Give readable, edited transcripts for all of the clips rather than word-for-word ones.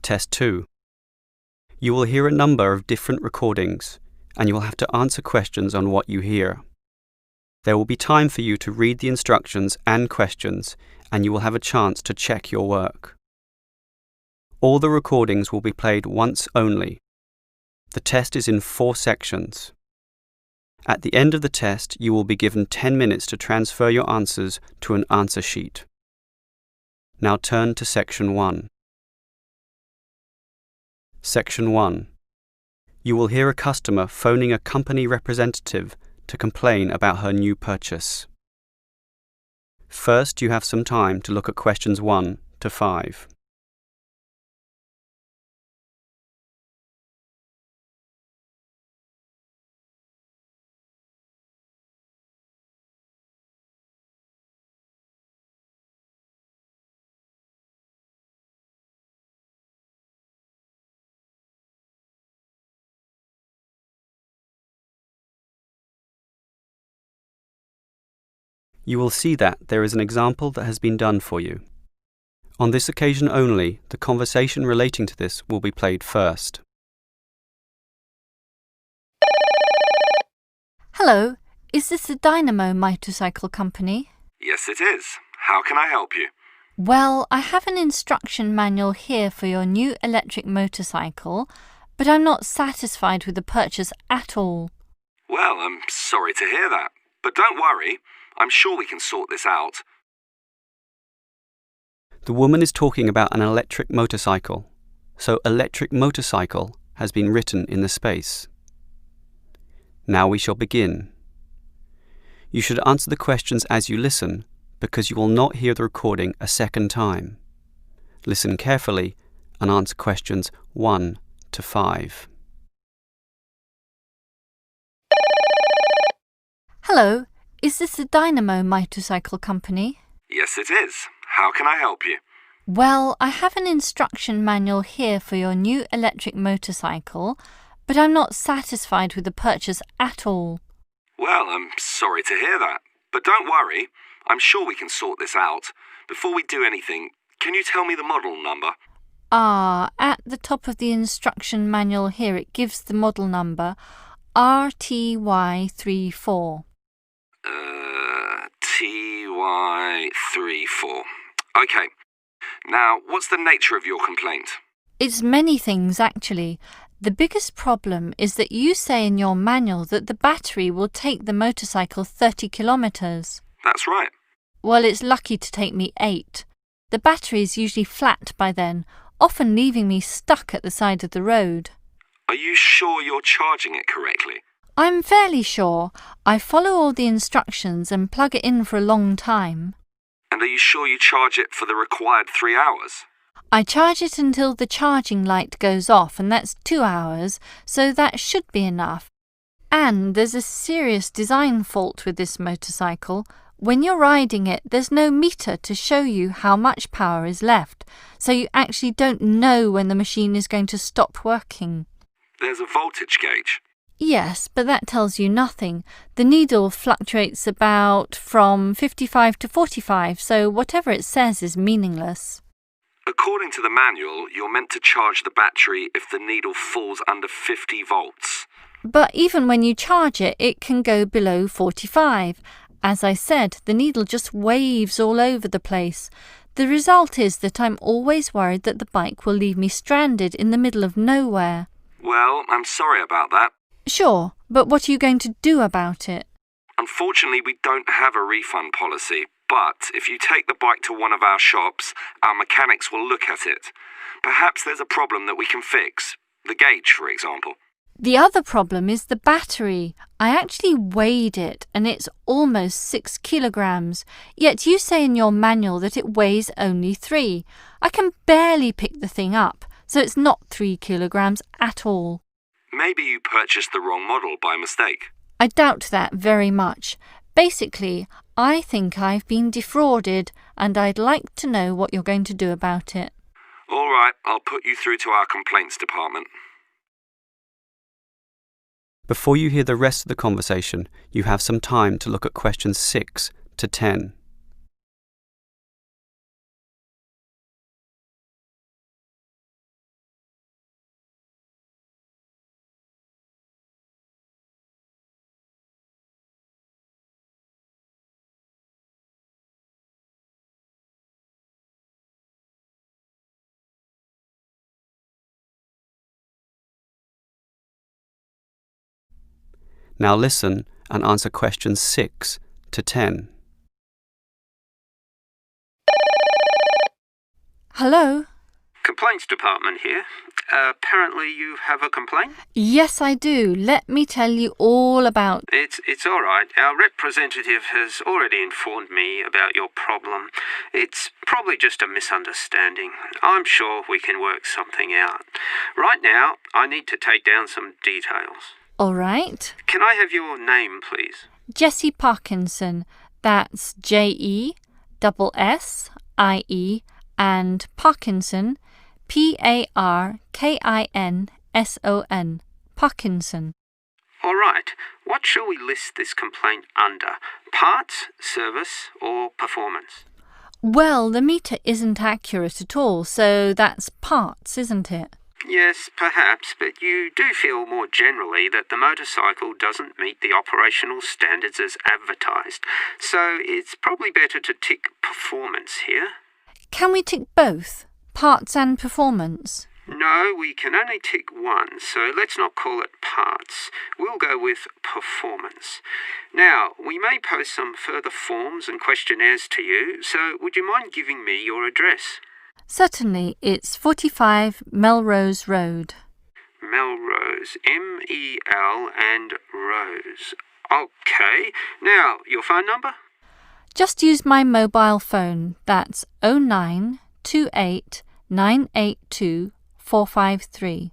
Test 2. You will hear a number of different recordings, and you will have to answer questions on what you hear. There will be time for you to read the instructions and questions, and you will have a chance to check your work. All the recordings will be played once only. The test is in 4 sections. At the end of the test, you will be given 10 minutes to transfer your answers to an answer sheet. Now turn to Section 1. Section 1. You will hear a customer phoning a company representative to complain about her new purchase. First, you have some time to look at questions 1 to 5. You will see that there is an example that has been done for you. On this occasion only, the conversation relating to this will be played first. Hello, is this the Dynamo Motorcycle Company? Yes, it is. How can I help you? Well, I have an instruction manual here for your new electric motorcycle, but I'm not satisfied with the purchase at all. Well, I'm sorry to hear that, but don't worry. I'm sure we can sort this out. The woman is talking about an electric motorcycle, so electric motorcycle has been written in the space. Now we shall begin. You should answer the questions as you listen, because you will not hear the recording a second time. Listen carefully and answer questions 1 to 5. Hello, is this the Dynamo Motorcycle Company? Yes, it is. How can I help you? Well, I have an instruction manual here for your new electric motorcycle, but I'm not satisfied with the purchase at all. Well, I'm sorry to hear that, but don't worry. I'm sure we can sort this out. Before we do anything, can you tell me the model number? At the top of the instruction manual here, it gives the model number RTY34. TY34. Okay. Now, what's the nature of your complaint? It's many things, actually. The biggest problem is that you say in your manual that the battery will take the motorcycle 30 kilometres. That's right. Well, it's lucky to take me 8. The battery is usually flat by then, often leaving me stuck at the side of the road. Are you sure you're charging it correctly? I'm fairly sure. I follow all the instructions and plug it in for a long time. And are you sure you charge it for the required 3 hours? I charge it until the charging light goes off, and that's 2 hours, so that should be enough. And there's a serious design fault with this motorcycle. When you're riding it, there's no meter to show you how much power is left, so you actually don't know when the machine is going to stop working. There's a voltage gauge. Yes, but that tells you nothing. The needle fluctuates about from 55 to 45, so whatever it says is meaningless. According to the manual, you're meant to charge the battery if the needle falls under 50 volts. But even when you charge it, it can go below 45. As I said, the needle just waves all over the place. The result is that I'm always worried that the bike will leave me stranded in the middle of nowhere. Well, I'm sorry about that. Sure, but what are you going to do about it? Unfortunately, we don't have a refund policy, but if you take the bike to one of our shops, our mechanics will look at it. Perhaps there's a problem that we can fix. The gauge, for example. The other problem is the battery. I actually weighed it, and it's almost 6 kilograms, yet you say in your manual that it weighs only 3. I can barely pick the thing up, so it's not 3 kilograms at all. Maybe you purchased the wrong model by mistake. I doubt that very much. Basically, I think I've been defrauded, and I'd like to know what you're going to do about it. All right, I'll put you through to our complaints department. Before you hear the rest of the conversation, you have some time to look at questions 6 to 10. Now listen and answer questions 6 to 10. Hello? Complaints department here. Apparently you have a complaint? Yes, I do. Let me tell you all about... It's all right. Our representative has already informed me about your problem. It's probably just a misunderstanding. I'm sure we can work something out. Right now, I need to take down some details. All right. Can I have your name, please? Jessie Parkinson. That's Jessie and Parkinson, Parkinson. Parkinson. All right. What shall we list this complaint under? Parts, service, or performance? Well, the meter isn't accurate at all, so that's parts, isn't it? Yes, perhaps, but you do feel more generally that the motorcycle doesn't meet the operational standards as advertised, so it's probably better to tick performance here. Can we tick both, parts and performance? No, we can only tick one, so let's not call it parts. We'll go with performance. Now, we may post some further forms and questionnaires to you, so would you mind giving me your address? Certainly, it's 45 Melrose Road. Melrose, M-E-L and Rose. OK. Now, your phone number? Just use my mobile phone. That's 0928 982 453.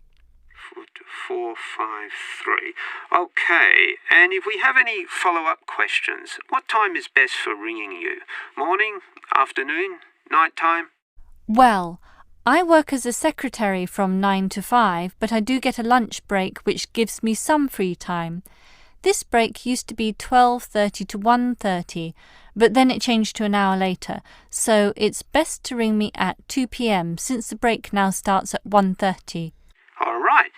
453. OK. And if we have any follow-up questions, what time is best for ringing you? Morning? Afternoon? Night time? Well, I work as a secretary from 9 to 5, but I do get a lunch break which gives me some free time. This break used to be 12:30 to 1:30, but then it changed to an hour later, so it's best to ring me at 2 p.m. since the break now starts at 1:30. All right.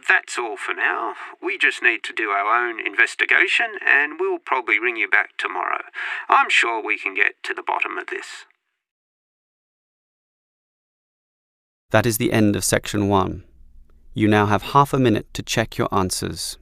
That's all for now. We just need to do our own investigation and we'll probably ring you back tomorrow. I'm sure we can get to the bottom of this. That is the end of section 1. You now have half a minute to check your answers.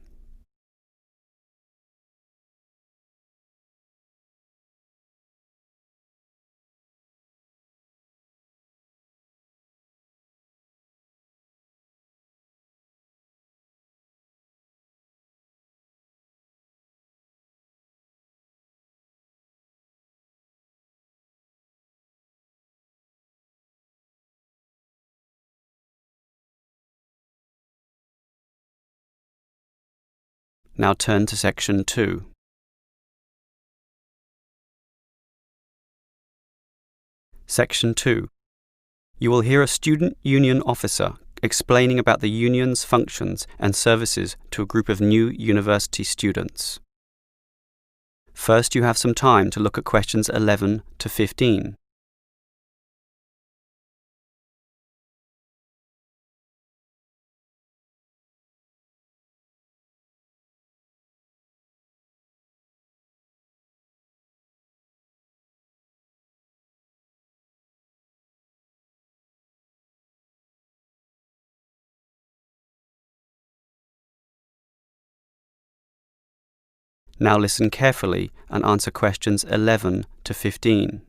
Now turn to section 2. Section 2. You will hear a student union officer explaining about the union's functions and services to a group of new university students. First, you have some time to look at questions 11 to 15. Now listen carefully and answer questions 11 to 15.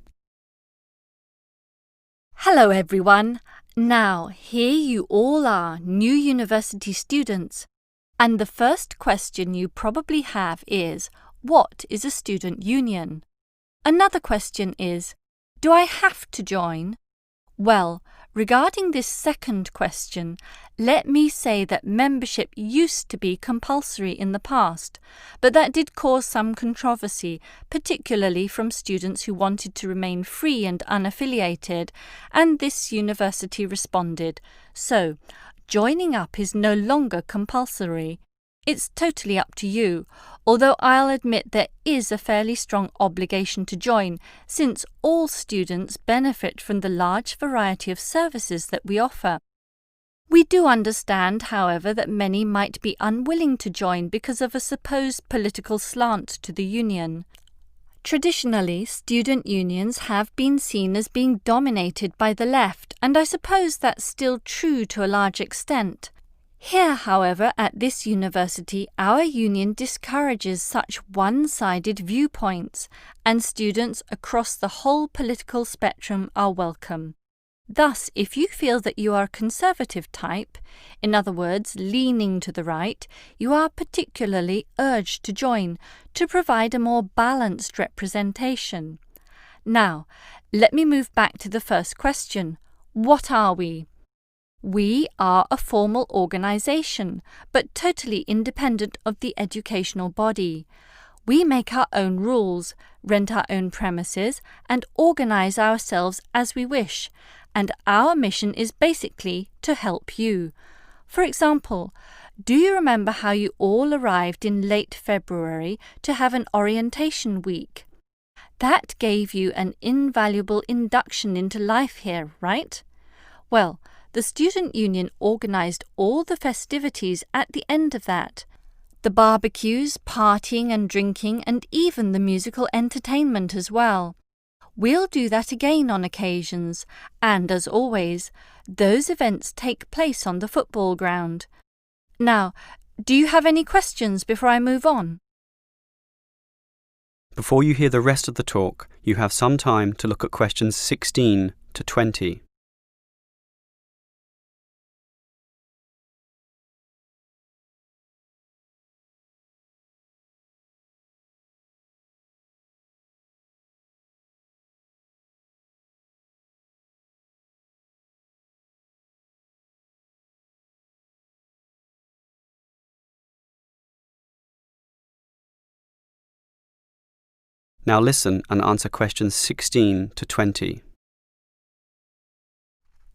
Hello, everyone. Now, here you all are, new university students. And the first question you probably have is, what is a student union? Another question is, do I have to join? Well, regarding this second question, let me say that membership used to be compulsory in the past, but that did cause some controversy, particularly from students who wanted to remain free and unaffiliated, and this university responded. So, joining up is no longer compulsory. It's totally up to you, although I'll admit there is a fairly strong obligation to join, since all students benefit from the large variety of services that we offer. We do understand, however, that many might be unwilling to join because of a supposed political slant to the union. Traditionally, student unions have been seen as being dominated by the left, and I suppose that's still true to a large extent. Here, however, at this university, our union discourages such one-sided viewpoints, and students across the whole political spectrum are welcome. Thus, if you feel that you are a conservative type, in other words, leaning to the right, you are particularly urged to join to provide a more balanced representation. Now, let me move back to the first question. What are we? We are a formal organisation, but totally independent of the educational body. We make our own rules, rent our own premises, and organise ourselves as we wish, and our mission is basically to help you. For example, do you remember how you all arrived in late February to have an orientation week? That gave you an invaluable induction into life here, right? Well, the student union organised all the festivities at the end of that. The barbecues, partying and drinking, and even the musical entertainment as well. We'll do that again on occasions, and as always, those events take place on the football ground. Now, do you have any questions before I move on? Before you hear the rest of the talk, you have some time to look at questions 16 to 20. Now listen and answer questions 16 to 20.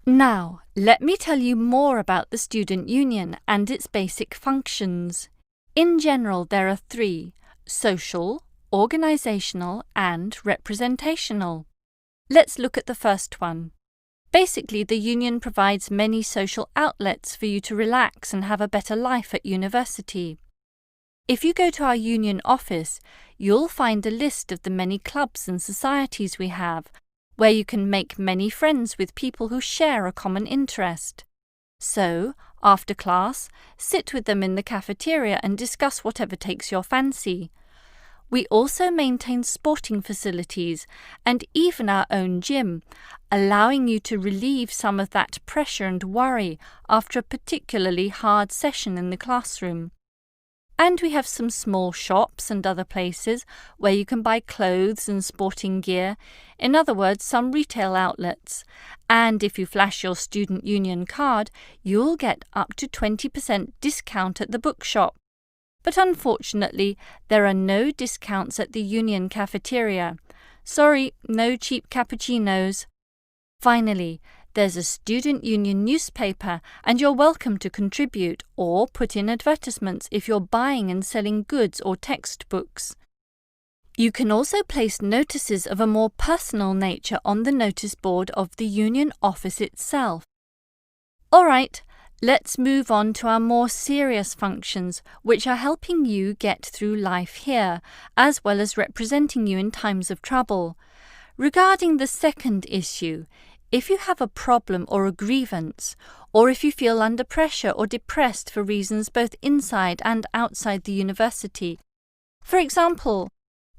Now, let me tell you more about the student union and its basic functions. In general, there are three: social, organisational, and representational. Let's look at the first one. Basically, the union provides many social outlets for you to relax and have a better life at university. If you go to our union office, you'll find a list of the many clubs and societies we have, where you can make many friends with people who share a common interest. So, after class, sit with them in the cafeteria and discuss whatever takes your fancy. We also maintain sporting facilities and even our own gym, allowing you to relieve some of that pressure and worry after a particularly hard session in the classroom. And we have some small shops and other places where you can buy clothes and sporting gear, in other words, some retail outlets. And if you flash your student union card, you'll get up to 20% discount at the bookshop. But unfortunately, there are no discounts at the union cafeteria. Sorry, no cheap cappuccinos. Finally, there's a student union newspaper, and you're welcome to contribute or put in advertisements if you're buying and selling goods or textbooks. You can also place notices of a more personal nature on the notice board of the union office itself. All right, let's move on to our more serious functions, which are helping you get through life here, as well as representing you in times of trouble. Regarding the second issue, if you have a problem or a grievance, or if you feel under pressure or depressed for reasons both inside and outside the university, for example,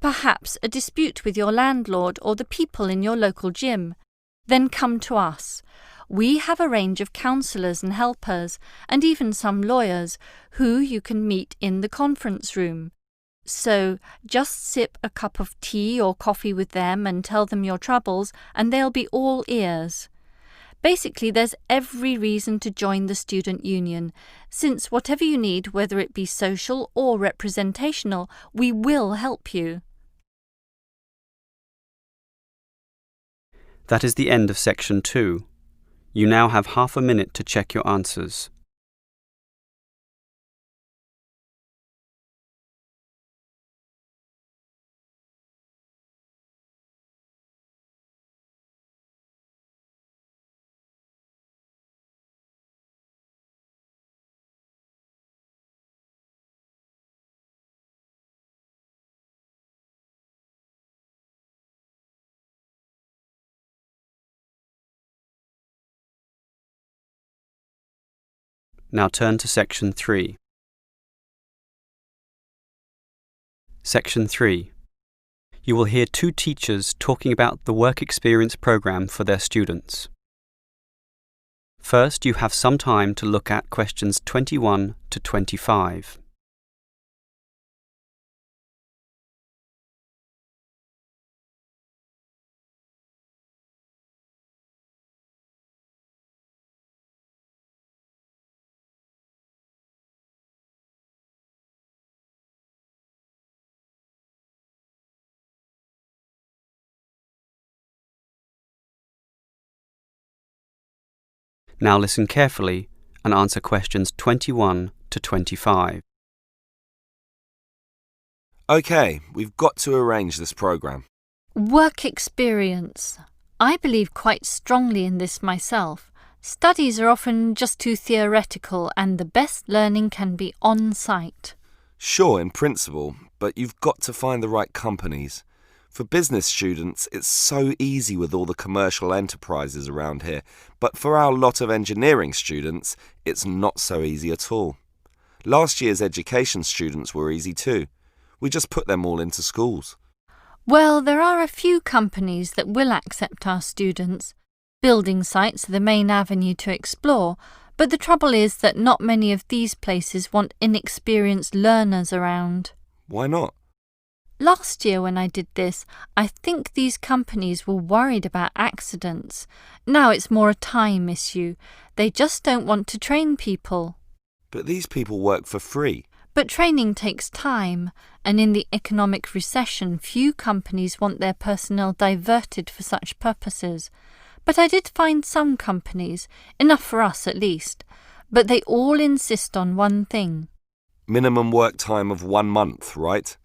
perhaps a dispute with your landlord or the people in your local gym, then come to us. We have a range of counsellors and helpers, and even some lawyers, who you can meet in the conference room. So just sip a cup of tea or coffee with them and tell them your troubles, and they'll be all ears. Basically, there's every reason to join the student union, since whatever you need, whether it be social or representational, we will help you. That is the end of section 2. You now have half a minute to check your answers. Now turn to Section 3. Section 3. You will hear two teachers talking about the work experience program for their students. First, you have some time to look at questions 21 to 25. Now listen carefully and answer questions 21 to 25. OK, we've got to arrange this program. Work experience. I believe quite strongly in this myself. Studies are often just too theoretical and the best learning can be on-site. Sure, in principle, but you've got to find the right companies. For business students, it's so easy with all the commercial enterprises around here, but for our lot of engineering students, it's not so easy at all. Last year's education students were easy too. We just put them all into schools. Well, there are a few companies that will accept our students. Building sites are the main avenue to explore, but the trouble is that not many of these places want inexperienced learners around. Why not? Last year when I did this, I think these companies were worried about accidents. Now it's more a time issue. They just don't want to train people. But these people work for free. But training takes time, and in the economic recession, few companies want their personnel diverted for such purposes. But I did find some companies, enough for us at least, but they all insist on one thing. Minimum work time of 1 month, right?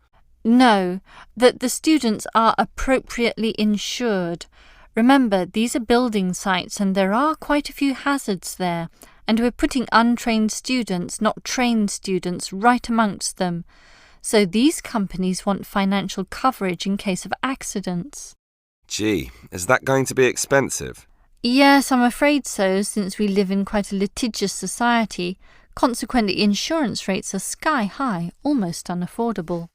No, that the students are appropriately insured. Remember, these are building sites and there are quite a few hazards there, and we're putting untrained students, not trained students, right amongst them. So these companies want financial coverage in case of accidents. Gee, is that going to be expensive? Yes, I'm afraid so, since we live in quite a litigious society. Consequently, insurance rates are sky high, almost unaffordable.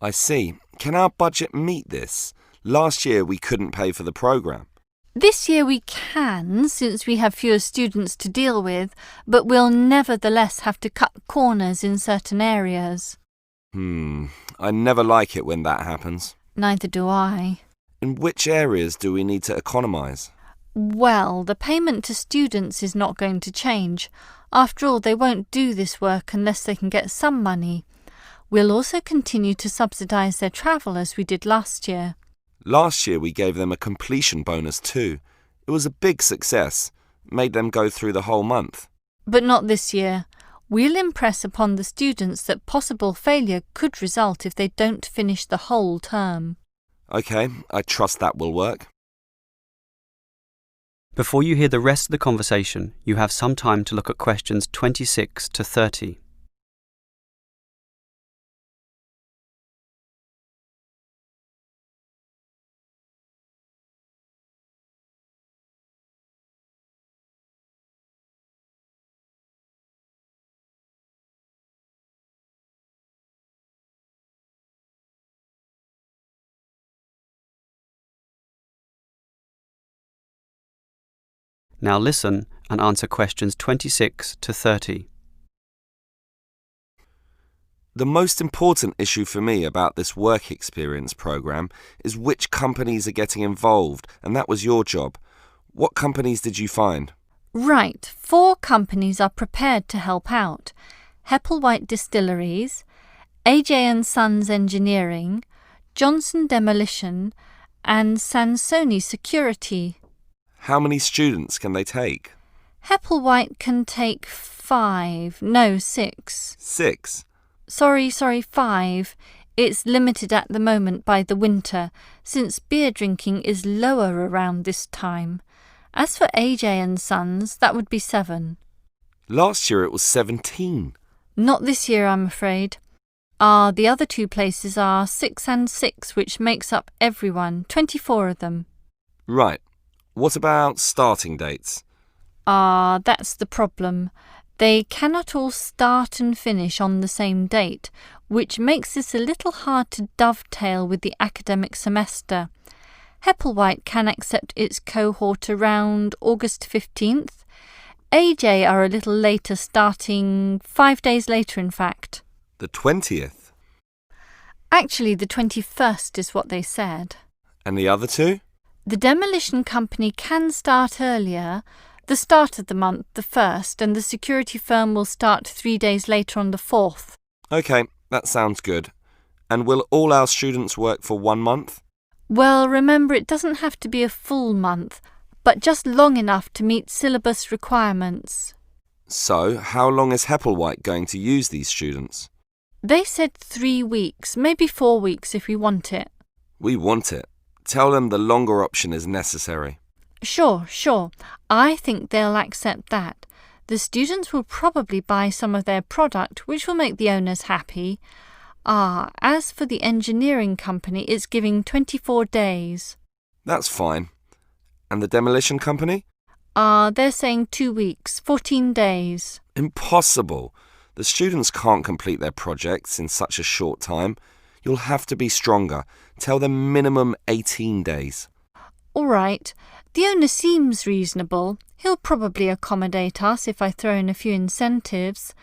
I see. Can our budget meet this? Last year we couldn't pay for the program. This year we can, since we have fewer students to deal with, but we'll nevertheless have to cut corners in certain areas. I never like it when that happens. Neither do I. In which areas do we need to economise? Well, the payment to students is not going to change. After all, they won't do this work unless they can get some money. We'll also continue to subsidise their travel as we did last year. Last year we gave them a completion bonus too. It was a big success. Made them go through the whole month. But not this year. We'll impress upon the students that possible failure could result if they don't finish the whole term. OK, I trust that will work. Before you hear the rest of the conversation, you have some time to look at questions 26 to 30. Now listen and answer questions 26 to 30. The most important issue for me about this work experience program is which companies are getting involved, and that was your job. What companies did you find? Right, 4 companies are prepared to help out. Hepplewhite Distilleries, AJ & Sons Engineering, Johnson Demolition, and Sansoni Security. How many students can they take? Hepplewhite can take 5. No, 6. 6? Sorry, 5. It's limited at the moment by the winter, since beer drinking is lower around this time. As for AJ & Sons, that would be 7. Last year it was 17. Not this year, I'm afraid. The other 2 places are 6 and 6, which makes up everyone, 24 of them. Right. What about starting dates? That's the problem. They cannot all start and finish on the same date, which makes this a little hard to dovetail with the academic semester. Hepplewhite can accept its cohort around August 15th. AJ are a little later, starting 5 days later, in fact. The 20th? Actually, the 21st is what they said. And the other two? The demolition company can start earlier, the start of the month, the 1st, and the security firm will start 3 days later on the 4th. OK, that sounds good. And will all our students work for 1 month? Well, remember, it doesn't have to be a full month, but just long enough to meet syllabus requirements. So, how long is Hepplewhite going to use these students? They said 3 weeks, maybe 4 weeks if we want it. We want it. Tell them the longer option is necessary. Sure. I think they'll accept that. The students will probably buy some of their product, which will make the owners happy. As for the engineering company, it's giving 24 days. That's fine. And the demolition company? They're saying 2 weeks, 14 days. Impossible. The students can't complete their projects in such a short time. You'll have to be stronger. Tell them minimum 18 days. All right. The owner seems reasonable. He'll probably accommodate us if I throw in a few incentives.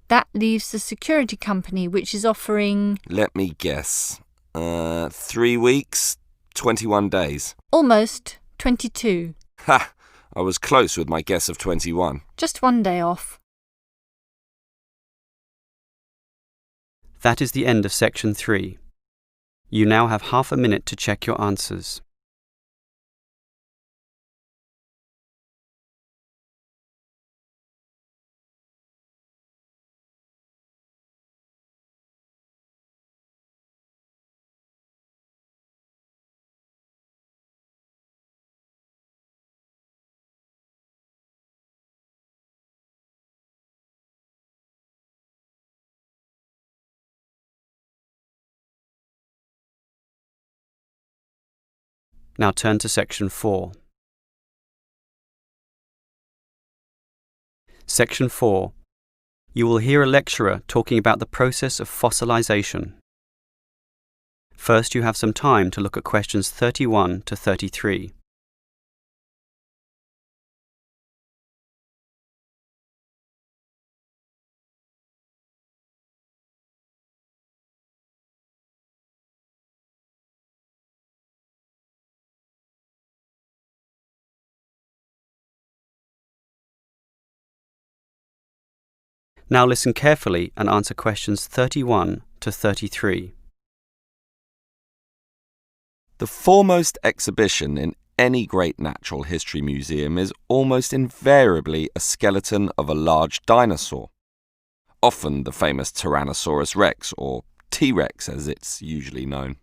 That leaves the security company, which is offering... Let me guess. 3 weeks, 21 days. Almost 22. Ha! I was close with my guess of 21. Just 1 day off. That is the end of section 3. You now have half a minute to check your answers. Now turn to section 4. Section 4. You will hear a lecturer talking about the process of fossilization. First, you have some time to look at questions 31 to 33. Now listen carefully and answer questions 31 to 33. The foremost exhibition in any great natural history museum is almost invariably a skeleton of a large dinosaur, often the famous Tyrannosaurus rex, or T-Rex as it's usually known.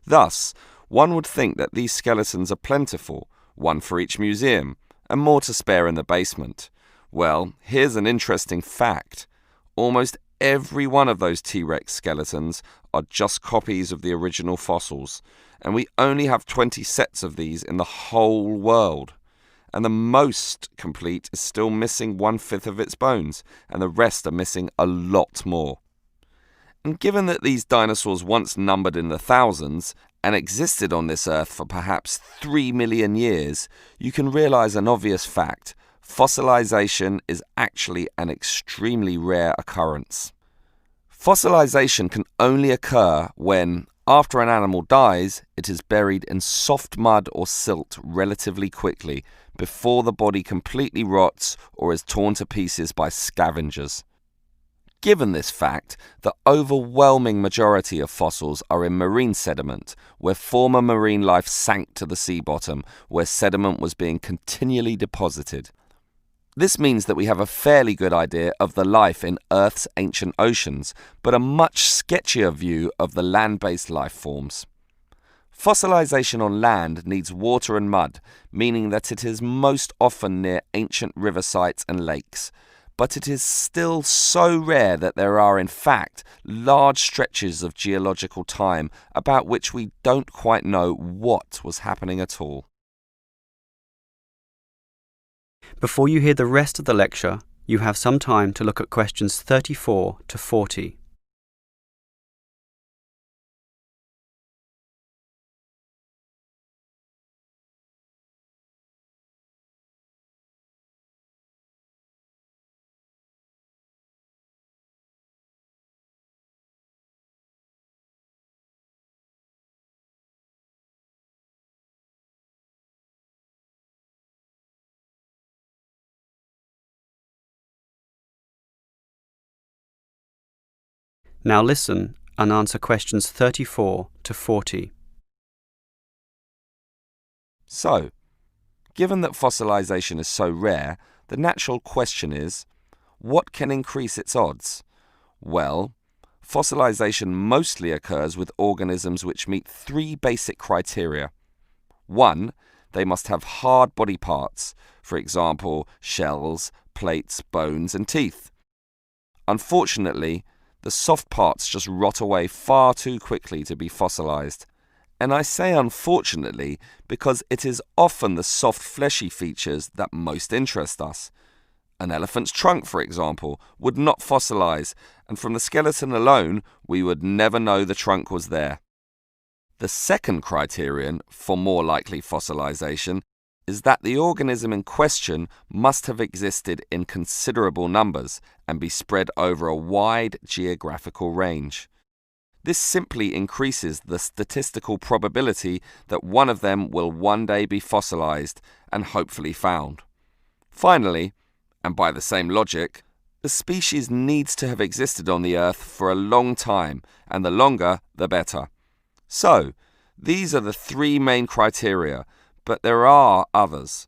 Thus, one would think that these skeletons are plentiful, one for each museum, and more to spare in the basement. Well, here's an interesting fact. Almost every one of those T-Rex skeletons are just copies of the original fossils, and we only have 20 sets of these in the whole world. And the most complete is still missing 1/5 of its bones, and the rest are missing a lot more. And given that these dinosaurs once numbered in the thousands and existed on this earth for perhaps 3 million years, you can realize an obvious fact. Fossilization is actually an extremely rare occurrence. Fossilization can only occur when, after an animal dies, it is buried in soft mud or silt relatively quickly before the body completely rots or is torn to pieces by scavengers. Given this fact, the overwhelming majority of fossils are in marine sediment, where former marine life sank to the sea bottom, where sediment was being continually deposited. This means that we have a fairly good idea of the life in Earth's ancient oceans, but a much sketchier view of the land-based life forms. Fossilization on land needs water and mud, meaning that it is most often near ancient river sites and lakes. But it is still so rare that there are, in fact, large stretches of geological time about which we don't quite know what was happening at all. Before you hear the rest of the lecture, You have some time to look at questions 34 to 40. Now listen and answer questions 34 to 40. So, given that fossilization is so rare, the natural question is, what can increase its odds? Well, fossilization mostly occurs with organisms which meet three basic criteria. 1. They must have hard body parts, for example, shells, plates, bones, and teeth. Unfortunately, the soft parts just rot away far too quickly to be fossilized. And I say unfortunately because it is often the soft fleshy features that most interest us. An elephant's trunk, for example, would not fossilize, and from the skeleton alone, we would never know the trunk was there. The second criterion for more likely fossilization is that the organism in question must have existed in considerable numbers and be spread over a wide geographical range. This simply increases the statistical probability that one of them will one day be fossilized and hopefully found. Finally, and by the same logic, the species needs to have existed on the Earth for a long time, and the longer, the better. So, these are the three main criteria, but there are others.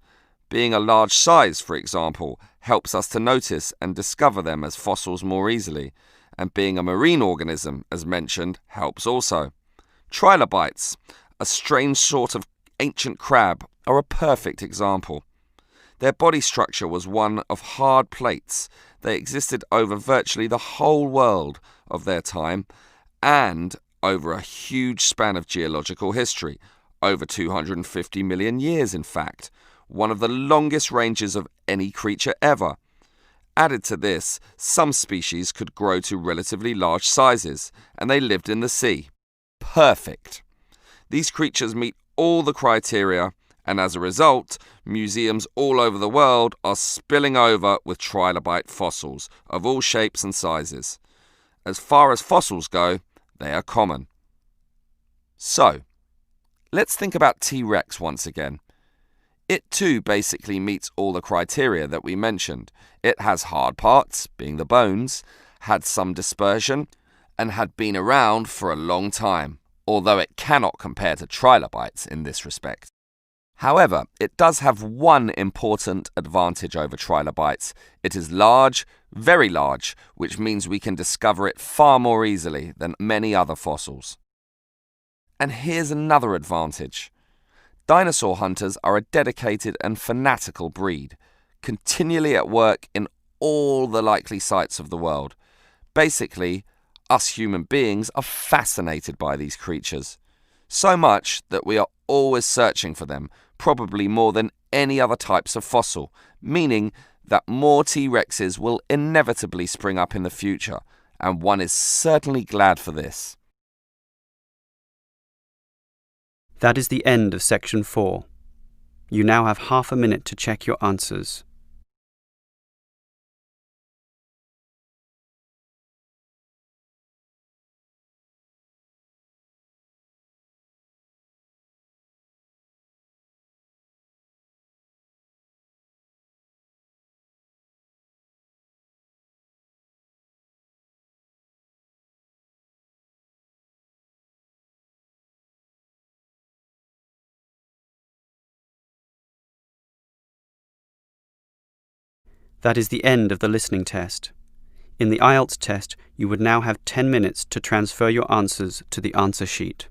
Being a large size, for example, helps us to notice and discover them as fossils more easily, and being a marine organism, as mentioned, helps also. Trilobites, a strange sort of ancient crab, are a perfect example. Their body structure was one of hard plates. They existed over virtually the whole world of their time and over a huge span of geological history, over 250 million years in fact, one of the longest ranges of any creature ever. Added to this, some species could grow to relatively large sizes, and they lived in the sea. Perfect. These creatures meet all the criteria, and as a result, museums all over the world are spilling over with trilobite fossils of all shapes and sizes. As far as fossils go, they are common. So, let's think about T-Rex once again. It too basically meets all the criteria that we mentioned. It has hard parts, being the bones, had some dispersion, and had been around for a long time, although it cannot compare to trilobites in this respect. However, it does have one important advantage over trilobites. It is large, very large, which means we can discover it far more easily than many other fossils. And here's another advantage. Dinosaur hunters are a dedicated and fanatical breed, continually at work in all the likely sites of the world. Basically, us human beings are fascinated by these creatures. So much that we are always searching for them, probably more than any other types of fossil, meaning that more T-Rexes will inevitably spring up in the future, and one is certainly glad for this. That is the end of section 4. You now have half a minute to check your answers. That is the end of the listening test. In the IELTS test, you would now have 10 minutes to transfer your answers to the answer sheet.